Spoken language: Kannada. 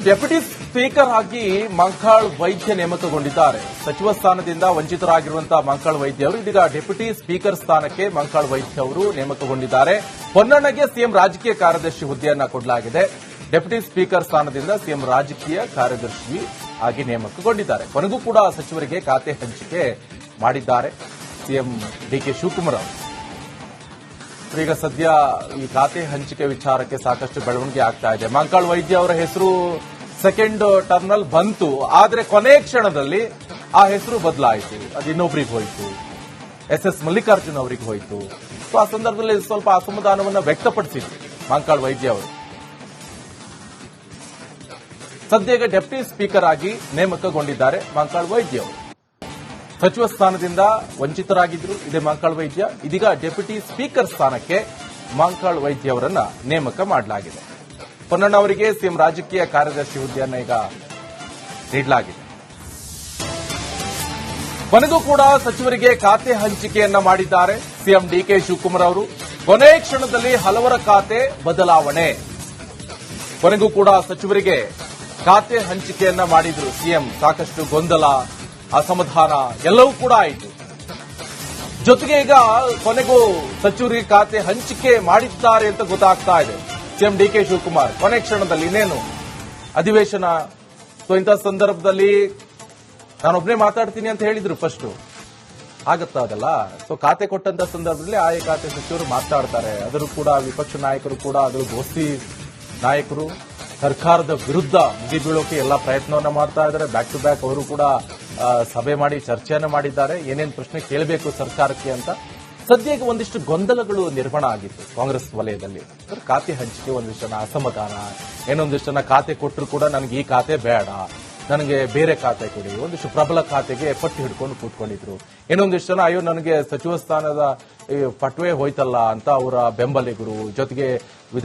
ಡೆಪ್ಯೂಟಿ ಸ್ಪೀಕರ್ ಆಗಿ ಮಂಕಾಳ್ ವೈದ್ಯ ನೇಮಕಗೊಂಡಿದ್ದಾರೆ. ಸಚಿವ ಸ್ಥಾನದಿಂದ ವಂಚಿತರಾಗಿರುವಂತಹ ಮಂಕಾಳ್ ವೈದ್ಯ ಅವರು ಇದೀಗ ಡೆಪ್ಯೂಟಿ ಸ್ಪೀಕರ್ ಸ್ಥಾನಕ್ಕೆ ಮಂಕಾಳ್ ವೈದ್ಯ ಅವರು ನೇಮಕಗೊಂಡಿದ್ದಾರೆ. ಪೊನ್ನಣ್ಣಗೆ ಸಿಎಂ ರಾಜಕೀಯ ಕಾರ್ಯದರ್ಶಿ ಹುದ್ದೆಯನ್ನ ಕೊಡಲಾಗಿದೆ. ಡೆಪ್ಯೂಟಿ ಸ್ಪೀಕರ್ ಸ್ಥಾನದಿಂದ ಸಿಎಂ ರಾಜಕೀಯ ಕಾರ್ಯದರ್ಶಿ ಆಗಿ ನೇಮಕಗೊಂಡಿದ್ದಾರೆ. ಕೊನೆಗೂ ಕೂಡ ಸಚಿವರಿಗೆ ಖಾತೆ ಹಂಚಿಕೆ ಮಾಡಿದ್ದಾರೆ ಸಿಎಂ ಡಿಕೆ ಶಿವಕುಮಾರ್ ಅವರು. ಈಗ ಸದ್ಯ ಈ ಖಾತೆ ಹಂಚಿಕೆ ವಿಚಾರಕ್ಕೆ ಸಾಕಷ್ಟು ಬೆಳವಣಿಗೆ ಆಗ್ತಾ ಇದೆ. ಮಂಕಾಳ್ ವೈದ್ಯ ಅವರ ಹೆಸರು ಸೆಕೆಂಡ್ ಟರ್ಮ್ನಲ್ಲಿ ಬಂತು, ಆದರೆ ಕೊನೆ ಕ್ಷಣದಲ್ಲಿ ಆ ಹೆಸರು ಬದಲಾಯಿತು. ಅದು ಇನ್ನೊಬ್ಬರಿಗೆ ಹೋಯಿತು, ಎಸ್ ಮಲ್ಲಿಕಾರ್ಜುನ್ ಅವರಿಗೆ ಹೋಯಿತು. ಸೊ ಆ ಸಂದರ್ಭದಲ್ಲಿ ಸ್ವಲ್ಪ ಅಸಮಾಧಾನವನ್ನು ವ್ಯಕ್ತಪಡಿಸಿದ್ರು ಮಂಕಾಳ್ ವೈದ್ಯ ಅವರು. ಸದ್ಯ ಈಗ ಡೆಪ್ಯೂಟಿ ಸ್ಪೀಕರ್ ಆಗಿ ನೇಮಕಗೊಂಡಿದ್ದಾರೆ ಮಂಕಾಳ್ ವೈದ್ಯ ಅವರು. ಸಚಿವ ಸ್ಥಾನದಿಂದ ವಂಚಿತರಾಗಿದ್ರು ಇದೇ ಮಂಕಾಳ್ ವೈದ್ಯ. ಇದೀಗ ಡೆಪ್ಯೂಟಿ ಸ್ಪೀಕರ್ ಸ್ಥಾನಕ್ಕೆ ಮಂಕಾಳ್ ವೈದ್ಯ ಅವರನ್ನ ನೇಮಕ ಮಾಡಲಾಗಿದೆ. ಪೊನ್ನಣ್ಣ ಅವರಿಗೆ ಸಿಎಂ ರಾಜಕೀಯ ಕಾರ್ಯದರ್ಶಿ ಹುದ್ದೆಯನ್ನ ಈಗ ನೀಡಲಾಗಿದೆ. ಕೊನೆಗೂ ಕೂಡ ಸಚಿವರಿಗೆ ಖಾತೆ ಹಂಚಿಕೆಯನ್ನ ಮಾಡಿದ್ದಾರೆ ಸಿಎಂ ಡಿಕೆ ಶಿವಕುಮಾರ್ ಅವರು. ಕೊನೆ ಕ್ಷಣದಲ್ಲಿ ಹಲವರ ಖಾತೆ ಬದಲಾವಣೆ. ಕೊನೆಗೂ ಕೂಡ ಸಚಿವರಿಗೆ ಖಾತೆ ಹಂಚಿಕೆಯನ್ನ ಮಾಡಿದ್ರು ಸಿಎಂ. ಸಾಕಷ್ಟು ಗೊಂದಲ, ಅಸಮಾಧಾನ ಎಲ್ಲವೂ ಕೂಡ ಆಯಿತು. ಜೊತೆಗೆ ಈಗ ಕೊನೆಗೂ ಸಚಿವರಿಗೆ ಖಾತೆ ಹಂಚಿಕೆ ಮಾಡಿದ್ದಾರೆ ಅಂತ ಗೊತ್ತಾಗ್ತಾ ಇದೆ ಸಿಎಂ ಡಿಕೆ ಶಿವಕುಮಾರ್. ಕೊನೆ ಕ್ಷಣದಲ್ಲಿ ಇನ್ನೇನು ಅಧಿವೇಶನ, ಇಂಥ ಸಂದರ್ಭದಲ್ಲಿ ನಾನೊಬ್ಬನೇ ಮಾತಾಡ್ತೀನಿ ಅಂತ ಹೇಳಿದ್ರು ಫಸ್ಟ್. ಆಗತ್ತಾ ಅದಲ್ಲ? ಸೊ ಖಾತೆ ಕೊಟ್ಟಂತ ಸಂದರ್ಭದಲ್ಲಿ ಆಯಾ ಖಾತೆ ಸಚಿವರು ಮಾತಾಡ್ತಾರೆ. ಅದರ ಕೂಡ ವಿಪಕ್ಷ ನಾಯಕರು ಕೂಡ ಅದರ ಗೋಷ್ಠಿ ನಾಯಕರು ಸರ್ಕಾರದ ವಿರುದ್ಧ ಮುಗಿಬೀಳೋಕೆ ಎಲ್ಲ ಪ್ರಯತ್ನವನ್ನ ಮಾಡ್ತಾ ಇದ್ದಾರೆ. ಬ್ಯಾಕ್ ಟು ಬ್ಯಾಕ್ ಅವರು ಕೂಡ ಸಭೆ ಮಾಡಿ ಚರ್ಚೆಯನ್ನು ಮಾಡಿದ್ದಾರೆ. ಏನೇನು ಪ್ರಶ್ನೆ ಕೇಳಬೇಕು ಸರ್ಕಾರಕ್ಕೆ ಅಂತ. ಸದ್ಯಕ್ಕೆ ಒಂದಿಷ್ಟು ಗೊಂದಲಗಳು ನಿರ್ಮಾಣ ಆಗಿತ್ತು ಕಾಂಗ್ರೆಸ್ ವಲಯದಲ್ಲಿ. ಖಾತೆ ಹಂಚಿಕೆ ಒಂದಿಷ್ಟು ಜನ ಅಸಮಾಧಾನ, ಏನೊಂದಿಷ್ಟು ಜನ ಖಾತೆ ಕೊಟ್ಟರು ಕೂಡ ನನಗೆ ಈ ಖಾತೆ ಬೇಡ, ನನಗೆ ಬೇರೆ ಖಾತೆ ಕೊಡಿ. ಒಂದಿಷ್ಟು ಪ್ರಬಲ ಖಾತೆಗೆ ಪಟ್ಟು ಹಿಡ್ಕೊಂಡು ಕೂತ್ಕೊಂಡಿದ್ರು. ಇನ್ನೊಂದಿಷ್ಟು ಜನ ಅಯ್ಯೋ ನನಗೆ ಸಚಿವ ಸ್ಥಾನದ ಪಟ್ವೇ ಹೋಯ್ತಲ್ಲ ಅಂತ ಅವರ ಬೆಂಬಲಿಗರು, ಜೊತೆಗೆ